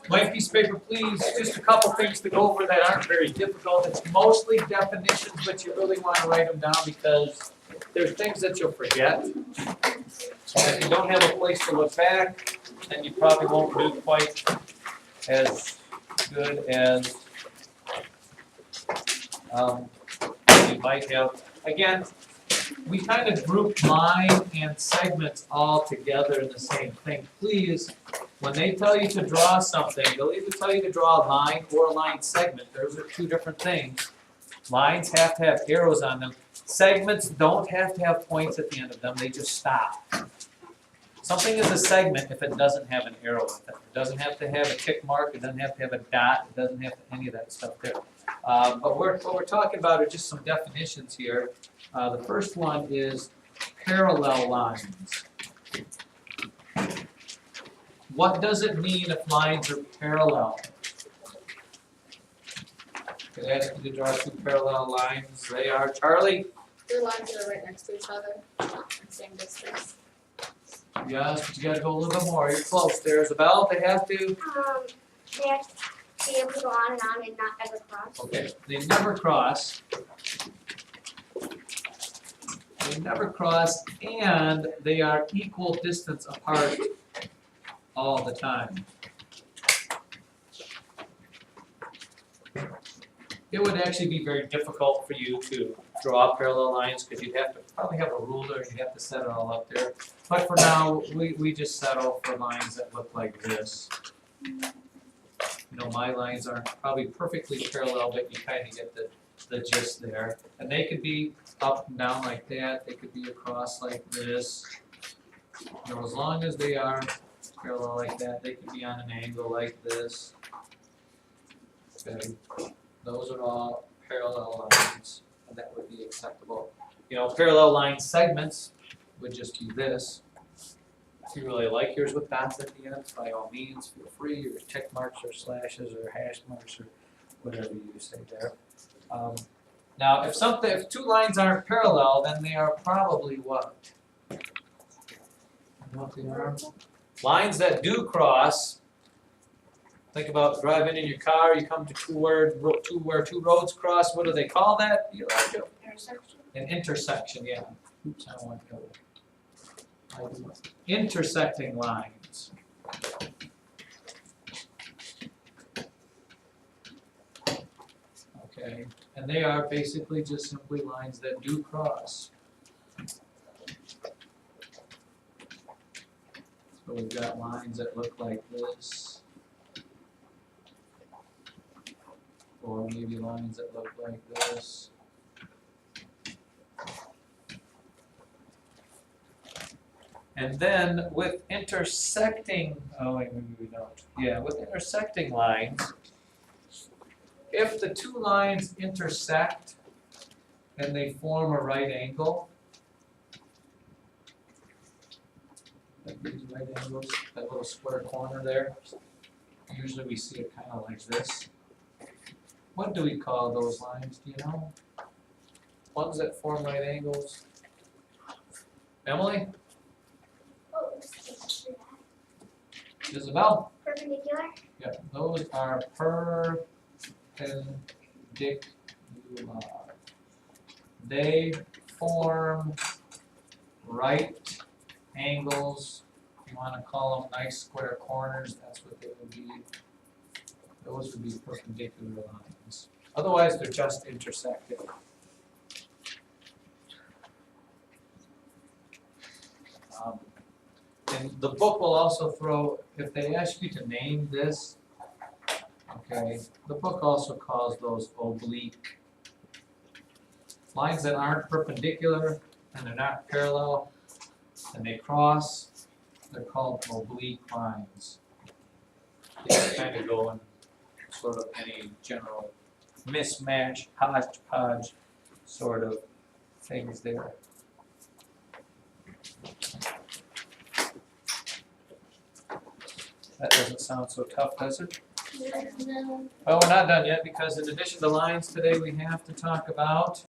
Blank piece of paper, please. Just a couple things to go over that aren't very difficult. It's mostly definitions, but you really want to write them down because there's things that you'll forget. And if you don't have a place to look back, then you probably won't do quite as good as you might have. Again, we kind of group line and segments all together in the same thing. Please, when they tell you to draw something, they'll either tell you to draw a line or a line segment. Those are two different things. Lines have to have arrows on them. Segments don't have to have points at the end of them, they just stop. Something is a segment if it doesn't have an arrow with it. It doesn't have to have a tick mark, it doesn't have to have a dot, it doesn't have any of that stuff there. But what we're talking about are just some definitions here. The first one is parallel lines. What does it mean if lines are parallel? Could I ask you to draw two parallel lines? They are, Charlie? Your lines that are right next to each other, same distance. Yes, but you gotta go a little bit more. You're close there, Isabel. They have to. They have to be able to go on and not ever cross. Okay, they never cross. They never cross, and they are equal distance apart all the time. It would actually be very difficult for you to draw parallel lines because you'd have to probably have a ruler and you'd have to set it all up there. But for now, we just settle for lines that look like this. You know, my lines aren't probably perfectly parallel, but you kind of get the gist there. And they could be up and down like that, they could be across like this. You know, as long as they are parallel like that, they could be on an angle like this. Okay. Those are all parallel lines, and that would be acceptable. You know, parallel line segments would just be this. If you really like yours with dots at the end, by all means, feel free, or check marks or slashes or hash marks or whatever you say there. Now, if two lines aren't parallel, then they are probably what? You know what they are? Lines that do cross. Think about driving in your car, you come to where two roads cross, what do they call that? Intersection. An intersection, yeah. Oops, I don't want to go. Intersecting lines. Okay, and they are basically just simply lines that do cross. So we've got lines that look like this. Or maybe lines that look like this. And then with intersecting, oh wait, maybe we don't. Yeah, with intersecting lines, if the two lines intersect and they form a right angle, like these right angles, that little square corner there, usually we see it kind of like this. What do we call those lines, do you know? Ones that form right angles? Emily? Oh, Isabel? perpendicular. Yeah, those are perpendicular. They form right angles. You want to call them nice square corners, that's what they would be. Those would be perpendicular lines. Otherwise, they're just intersecting. And the book will also throw, if they ask you to name this, okay, the book also calls those oblique. Lines that aren't perpendicular and they're not parallel and they cross, they're called oblique lines. They kind of go in sort of any general mismatch, hodgepodge sort of things there. That doesn't sound so tough, does it? No. Well, we're not done yet because in addition to lines today, we have to talk about